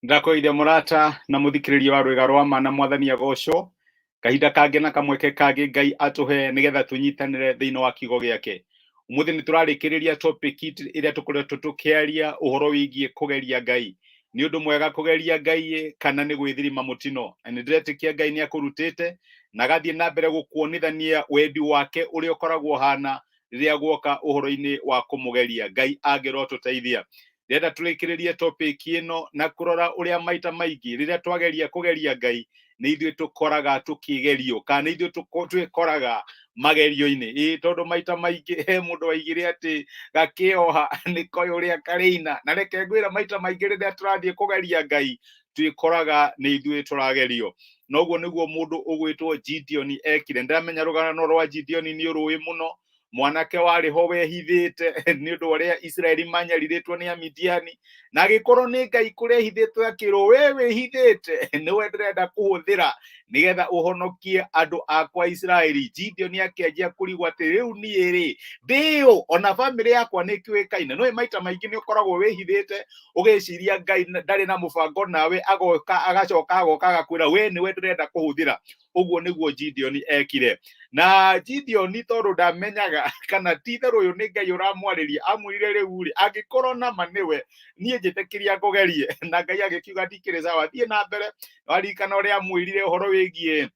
Ndakoire murata na muthikiriria wa rwega rwa mana mwathani agocwo kahinda kange na kamweke kange Ngai atuhe nigetha tunyitanire thiini wa kiugo giake. Umuthi ni turarikiriria topic iria tukoretwo tukiaria uhoro wigie kugeria Ngai. Ni undu mwega kugeria Ngai kana ni gwithirima mutino. Ni ndiretikia Ngai ni akurutite na gathie na mbere gukuonithania wendi wake uria ukoragwo hana riria guoka uhoro-ini wa kumugeria Ngai angiro tuteithia. Renda turikiririe topic ino na kurora uria maita maingi riria twageria kugeria Ngai ni ithuĩ tukoraga tukigerio kana ithuĩ twikoraga magerio-ini tondu maita maingi he mundu waigire ati gakioha nikoyo uria kareina na reke ngwira maita maingi riria turathie kugeria Ngai twikoraga ni ithuĩ turagerio. Noguo niguo mundu ugwitwo Gideon ekire. Ndiramenya rugano rwa Gideon ni urui muno. Mwanake wari ho wehithite ni undu uria Israeli manyariritwo ni Amidiani na agikorwo ni Ngai kuria ehithitwo akirwo we wihithite niwe ndirenda kuhuthira nigetha uhonokie andu akwa Israeli. Gideon akianjia kurigwo ati riu nie ri ndio ona family yakwa ni kiwikaine. No maita maingi ni ukoragwo wihithite ugiciria Ngai ndari na mubango nawe agoka agakwira we niwe ndirenda kuhuthira. Uguo niguo Gideon ekire. Na Gideon tondu ndamenyaga kana titharu uyu ni Ngai uramwariria amwire riu ri angikorwo na maniwe nie njitikiria kugerie na Ngai agikiuga ndikiri sawa thie na mbere. Warikana uria amwirire uhoro wigie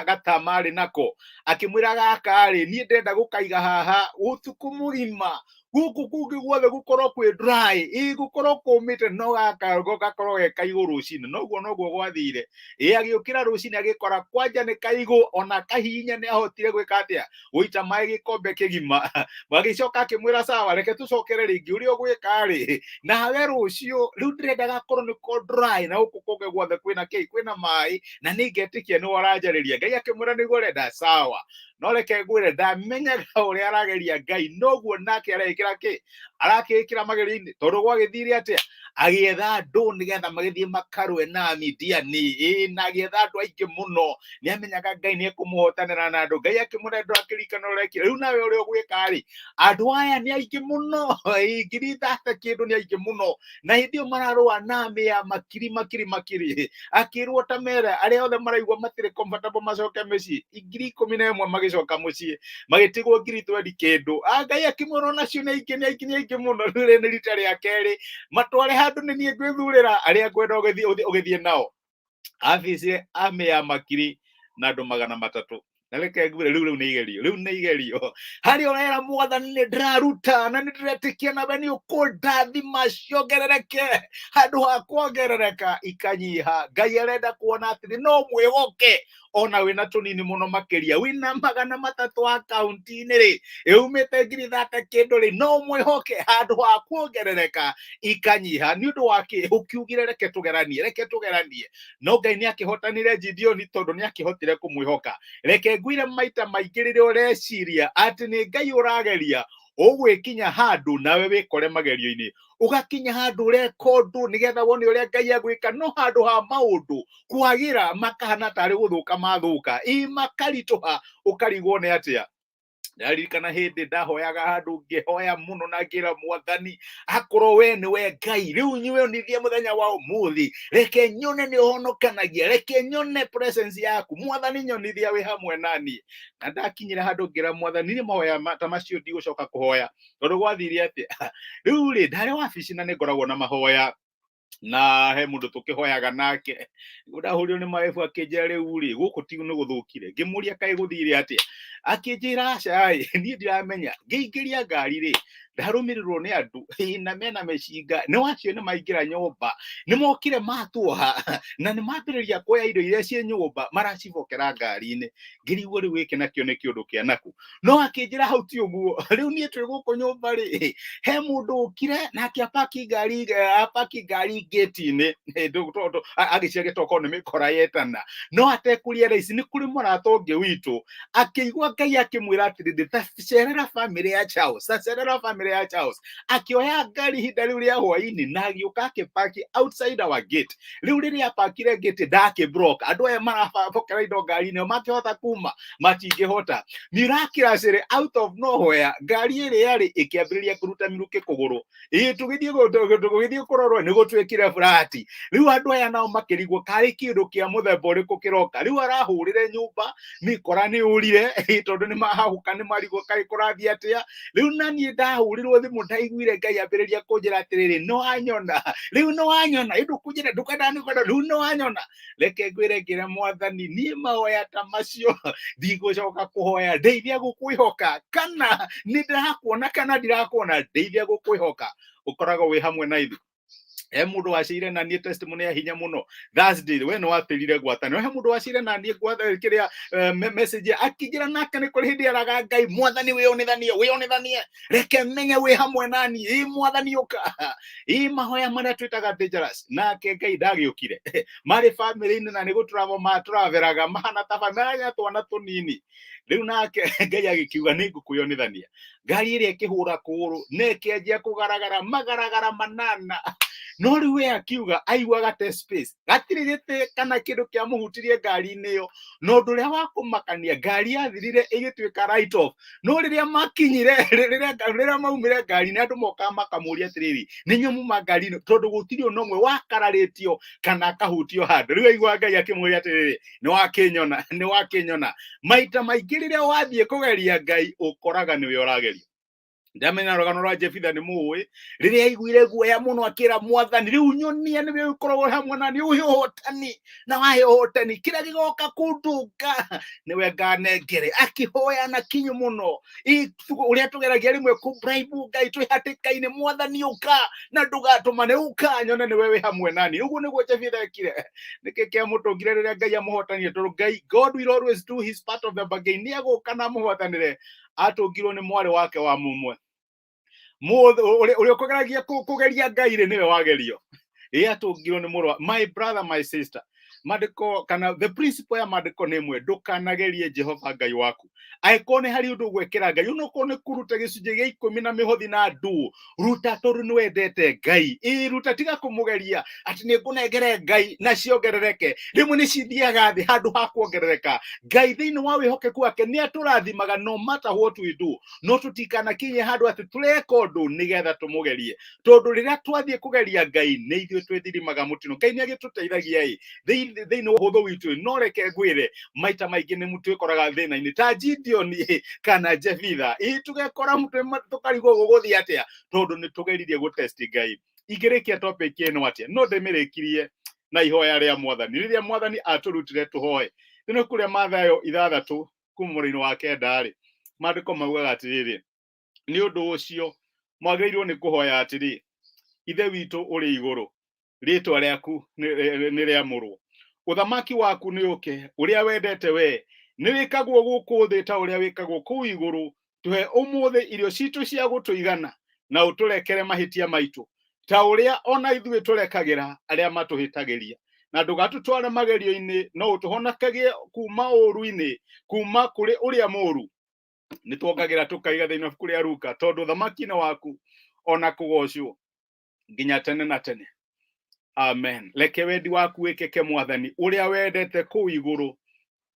gatamari nako akimwira gaka ri nie ndenda gukaiga haha utuku mugima guku kungi guothe gukorwo kwi dry gukorwo kumite no gaka gakorwo ge kaigu rucini. Noguo gwathire agiukira rucini agikora kwanja ni kaigu ona kahinya ni ahotire gwika atia guita mai gikombe kigima. Magicoka akimwira sawa reke tucokere ringi uria ugwika ri nawe rucio riu ndirenda gakorwo ni ko dry na guku kungi guothe kwina mai na ningetikia ni waranjariria. Ngai akimwira niguo renda sawa no reke ngwire ndamenyaga uria arageria Ngai noguo nake arekira ki arakikira magerio-ini tondu gwagithire atia agietha andu nigetha magithie makarwe na Amidiani na agietha andu aingi muno ni amenyaga Ngai ni ekumuhotanira na andu. Ngai akimwira ndakirikana urekire riu nawe uria ugwika ri andu aya ni aingi muno 30,000 kindu ni aingi muno na hindi iyo mararua na army ya makiri akirwo tamera aria othe maraigwa matire comfortable macoke micii 11,000 magicoka mucii magitigwo 20 kindu. Ngai akimwira nacio ni aingi muno riu ni rita ria keri matware handu ni nie ngwithurira aria ngwenda ugithie nao. Afise army ya makiri na andu 300 na reke ngwire riu ni igerio hari orera mwathani ni ndiraruta na ni ndiretikia nawe ni ukundathima ciongerereke handu ha kuongerereka ikanyiha. Ngai arenda kuona atiri no mwihoke ona wina tunini muno makiria wina 300 akaunti-ini ri umite 30 kindu ri no mwihoke handu ha kuongerereka ikanyiha. Ni undu wake ukiugire reke tugeranie no Ngai ni akihotanire Gideon tondu ni akihotire kumwihoka. Reke ngwire maita maingi riria ureciria ati ni Ngai urageria ugwikinya handu nawe wikore magerio-ini ugakinya handu ureka undu nigetha wone uria Ngai agwika no handu ha maundu kwagira makahana tari guthuka mathuka makarituha ukarigwo ni atia. Ndaririkana hindi ndahoyaga handu ngihoya muno na ngira mwathani akorwo we niwe Ngai riu nyonithie muthenya wa umuthi reke nyone ni uhonokanagia reke nyone presence yaku mwathani nyonithia wi hamwe nani. Na ndakinyira handu ngira mwathani ni mahoya ta macio ndigucoka kuhoya tondu gwathire atia riu ri ndari wabici na ningoragwo na mahoya na he mundu tukihoyaga nake ndahurio ni maefu akinjira riu ri guku ti ni guthukire ngimuria kai guthire atia akinjira cai ni ndiramenya ngiingiria ngari ri ndarumirirwo ni andu na mena mecinga ni wacio ni maingira nyumba ni mokire matuha na ni mambiriria kuoya indo iria cie nyumba maracibokera ngari-ini ngirigwo riu giki nakio ni kiundu kia naku. No akinjira hau ti uguo riu nie twi guku nyumba ri he mundu ukire nake apaki ngari gate-ini agiciage toko ni mikora yetana no atekuria raici ni kuri murata ungi witu akigwa Ngai akimwira atiri cerera family ya Charles akioya ngari hinda riu ria hwaini na agiuka akipaki outside our gate. Riu riria apakire gate ndake block andu aya marabokera indo ngari-ini makihota kuma matingihota. Miraculously out of nowhere ngari iri yari ikiambiriria kuruta miruki kuguru tugithie kurorwo ni gutwikire gwĩkĩre burati rĩu andũ aya nao makĩrigwo karĩ kĩndũ kĩa mũthemba ũrĩkũ kĩroka rĩu arahũrĩre nyũmba mikora nĩ ũrire tondũ nĩ mahahuka nĩ marigwo kaĩ kũrathiĩ atĩa rĩu na niĩ ndahũrĩrwo thimũ ndaiguire Ngai ambĩrĩria kũnjĩra atĩrĩrĩ nĩ wanyona rĩu nĩ wanyona ndũkũnjĩra ndũkenda rĩu nĩ wanyona reke ngwĩre ngĩre Mwathani niĩ mahoya ta macio ndigũcoka kũhoya ndeithia gũkwĩhoka kana nĩ ndĩrakuona kana ndirakuona ndeithia gũkwĩhoka ũkoragwo wĩ hamwe na ithuĩ mũndũ waciire na niĩ testimony ya hinya mũno Thursday we nĩ watĩrire ngwatanĩro mũndũ waciire na niĩ kĩrĩa message akĩnjĩra nake nĩ kũrĩ hĩndĩ araga Ngai Mwathani wĩonithanie reke menye wĩ hamwe nani Mwathani ũka mahoya marĩa twĩtaga dangerous nake Ngai ndagĩũkire marĩ family-inĩ na nĩ gũtũravo matũraveraga mahana ta family twana tũnini rĩu nake Ngai agĩkiuga nĩ ngũkwĩonithania ngari ĩrĩa ĩkĩhũra kũgũrũ na ĩkĩanjia kũgaragara magaragara manana no rĩu we akiuga aiguaga te space gatirĩ gĩtĩ kana kĩndũ kĩa mũhutirie ngari-inĩ ĩyo no ũndũ ũrĩa wa kũmakania ngari yathirire ĩgĩtuĩka right off no rĩrĩa makinyire rĩrĩa maumire ngari-inĩ andũ mokaga makamũria atĩrĩrĩ nĩ inyuĩ muma ngari-inĩ tondũ gũtirĩ ona ũmwe wakararĩtio kana akahutio handũ rĩu aigua Ngai akĩmũria atĩrĩrĩ nĩ wakĩnyona maita maingĩ rĩrĩa wathiĩ kũgeria Ngai ũkoraga nĩwe ũragerio ndamenya rũgano rwa Jefitha nĩ mũĩ rĩrĩa aiguire guoya mũno akĩra Mwathani rĩu nyonia nĩwe ũkoragwo hamwe nani ũhe ũhotani na wahe ũhotani kĩrĩa gĩgoka kũndũnga nĩwe nganengere akĩhoya na kinyi mũno ũrĩa tũgeragia rĩmwe kũbribe Ngai twĩ hatĩka-inĩ Mwathani ũka na ndũgatũmane ũka nyone nĩwe wĩ hamwe nani ũguo nĩguo Jefitha ekire nĩkĩ kĩamũtũngire rĩrĩa Ngai amũhotanire tondũ Ngai God will always do his part of the bargain nĩ agũka na amũhotanĩre atũngirwo nĩ mwarĩ wake wa mumwe ũrĩa ũkũgeragia kũgeria Ngai nĩwe wagerio atũngirwo nĩ mũrũ my brother my sister mandĩko kana the principle ya mandĩko nĩ ĩmwe ndũkanagerie Jehova Ngai waku angĩkorwo nĩ harĩ ũndũ gwĩkĩra Ngai onokorwo nĩ kũruta gĩcunjĩ gĩa 10 na mĩhothi na ndũ ruta tondũ nĩ wendete Ngai ruta tiga kũmũgeria atĩ nĩ ngũnengere Ngai na ciongerereke rĩmwe nĩ cithiaga thĩ handũ ha kuongerereka Ngai thĩinĩ wa wĩhokeku wake nĩ atũrathimaga no matter what we do no tũtikanakinye handũ atĩ tũreka ũndũ nĩgetha tũmũgerie tondũ rĩrĩa twathiĩ kũgeria Ngai nĩ ithuĩ twĩthirimaga mũtino Ngai nĩ agĩtũteithagia thĩinĩ wa ũhũthũ witũ no reke ngwĩre maita maingĩ nĩ twĩkoraga thĩna-inĩ ta Gideon kana Jefitha tũgekora tũkarigwo gũgũthiĩ atĩa tondũ nĩ tũgeririe gũtesti Ngai ingĩrĩkia topic ĩno atĩa no ndĩmĩrĩkirie na ihoya rĩa Mwathani rĩrĩa Mwathani atũrutire tũhoe nĩ kũrĩa Mathayo 6 kuma mũraini wa 9 mandĩko maugaga atĩrĩrĩ nĩ ũndũ ũcio mwagĩrĩirwo nĩ kũhoya atĩrĩ ithe witũ ũrĩ igũrũ rĩtwa rĩaku nĩ rĩamũrwo ũthamaki waku nĩ ũke ũrĩa wendete we nĩ wĩkagwo gũkũ thĩ ta ũrĩa wĩkagwo kũu igũrũ tũhe ũmũthĩ irio citũ cia gũtũigana na ũtũrekere mahĩtia maitũ ta ũrĩa ona ithuĩ tũrekagĩra arĩa matũhĩtagĩria na ndũgatũtware magerio-inĩ no ũtũhonokagie kuma ũru-inĩ kuma kũrĩ ũrĩa mũũru nĩ tuongagĩra tũkaiga thĩinĩ wa ibuku rĩa Luka tondũ ũthamaki-inĩ waku ona kũgocwo nginya tene na tene amen reke wendi waku wĩkĩke Mwathani ũrĩa wendete kũu igũrũ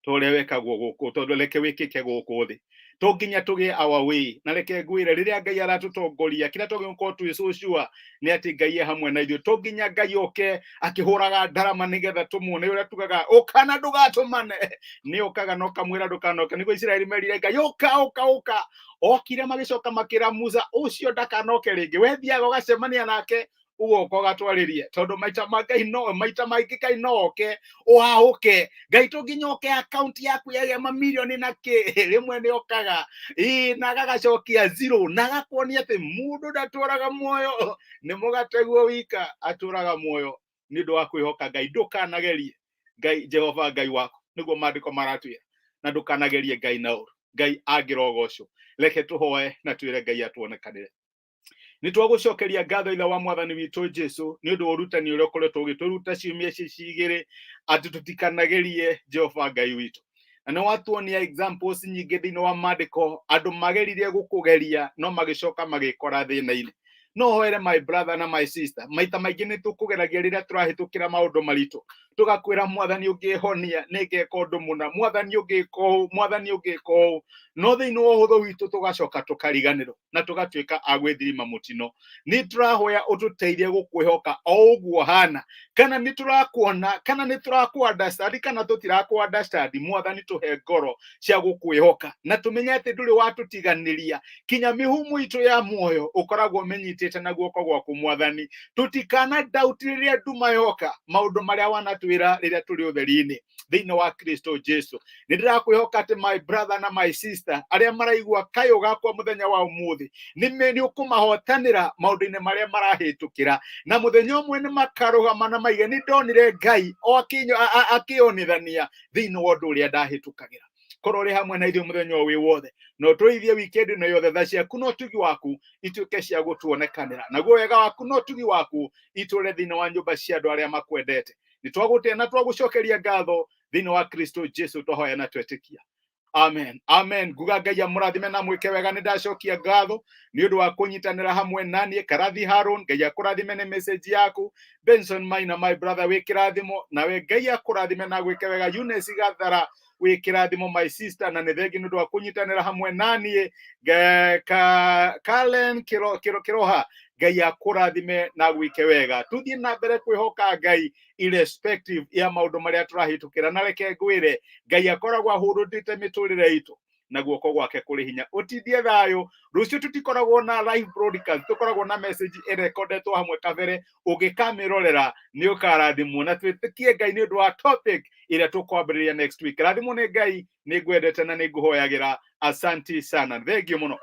ta ũrĩa wekagwo gũkũ tondũ reke wĩkĩke gũkũ thĩ to nginya tũgĩe our way na reke ngwĩre rĩrĩa Ngai aratũtongoria kĩrĩa tũgĩkorwo twĩcũcua nĩ atĩ Ngai hamwe na ithuĩ to nginya Ngai oke akĩhũraga ndarama nĩgetha tũmuone ũrĩa tugaga ũka na ndũgatũmane nĩ okaga no kamwĩra ndũkanoke nĩguo Isiraeli merire Ngai ũka okire magĩcoka makĩra Musa ũcio ndakanoke rĩngĩ wethiaga ũgacemania nake ugoka ũgatwarĩrie tondũ maita maingĩ Ngai no oke ũhaũke Ngai to nginya oke account yaku yagĩa mamirioni na rĩmwe nĩ okaga na gagacokia zero na gakuonia atĩ mũndũ ndatũraga muoyo nĩ mũgateguo wika atũraga muoyo nĩ ũndũ wa kwĩhoka Ngai ndũkanagerie Ngai Jehova Ngai waku nĩguo mandĩko maratwĩra na ndũkanagerie Ngai na ũru Ngai angĩrogocwo reke tũhoe na twĩre Ngai atuonekanĩre nĩ twagũcokeria ngatho ithe wa Mwathani witũ Jesu nĩ ũndũ wa ũrutani ũrĩa ũkoretwo ũgĩtũruta ciumia ici igĩrĩ atĩ tũtikanagerie Jehova Ngai witũ na nĩ watuonia examples nyingĩ thĩinĩ wa mandĩko andũ mageririe gũkũgeria no magĩcoka magĩkora thĩna-inĩ no hoere my brother na my sister maita maingĩ nĩ tũkũgeragia rĩrĩa tũrahĩtũkĩra maũndũ maritũ tugakwira mwathani ungihonia ningeka undu muna, mwathani ungika uu, mwathani ungika uu, no thiini wa uhuthu witu tugacoka tukariganirwo na tugatuika agwithirima mutino. Ni turahoya ututeithie gukwihoka o uguo hana, kana ni turakuona, kana ni turaku understand, kana tutiraku understand. Mwathani tuhe ngoro cia gukwihoka na tumenye ati nduri watutiganiria, kinya mihumu itu ya muoyo ukoragwo menyitite na guoko gwaku Mwathani. Tutikana doubt riria nduma yoka maundu maria wanatwira riria turi utheri-ini thiini wa Kristo Jesu. Nindirakwĩhoka ati my brother na my sister aria maraigua kayo gakwa muthenya wa umuthi ni ukumahotanira maundu-ini maria marahĩtũkĩra, na muthenya umwe ni makarugama na maige ni ndonire Ngai o akionithania thiini wa undu uria ndahĩtũkagĩra. Korwo uri hamwe na ithuĩ muthenya wi wothe, no tũithie wikendi no yothe tha ciaku no tugi waku ituĩke cia gũtuonekanĩra, naguo wega waku no tugi waku itũre thiini wa nyũmba cia andũ arĩa makwendete. Nĩ twagũtĩa na twagũcokeria ngatho thiini wa Kristo Jesu twahoya na twetĩkia. Amen. Amen. Nguga Ngai amũrathime na mwĩke wega. Nĩ ndacokia ngatho nĩ ũndũ wa kũnyitanĩra hamwe naniĩ. Karathi Haron, Ngai akũrathime nĩ message yaku. Benson Maina, my brother, wĩ kĩrathimo. Nawe Ngai akũrathime na gwĩke wega. Eunice Gathara, wĩ kĩrathimo, my sister, na nĩ thengi nĩ ũndũ wa kũnyitanĩra hamwe naniĩ. Kalen Kiroha, Ngai akũrathime na gwĩke wega. Tuthiĩ na mbere kwĩhoka Ngai irrespective ya maundu maria turahĩtũkĩra, na reke ngwĩre Ngai akoragwo ahurutĩte mĩtũrĩre itũ na guoko gwake kũrĩ hinya. Ũtithie thayũ. Rũciũ tutikoragwo na live broadcast, tukoragwo na message ĩrekondetwo hamwe kabere. Ũngĩkamĩrorera nĩ ũkarathimwo, na twĩtĩkie Ngai nĩ ũndũ wa topic ĩrĩa tũkwambĩrĩria next week. Rathimwo nĩ Ngai, nĩ ngwendete na nĩ ngũhoyagĩra. Asanti sana. Thengiũ mũno.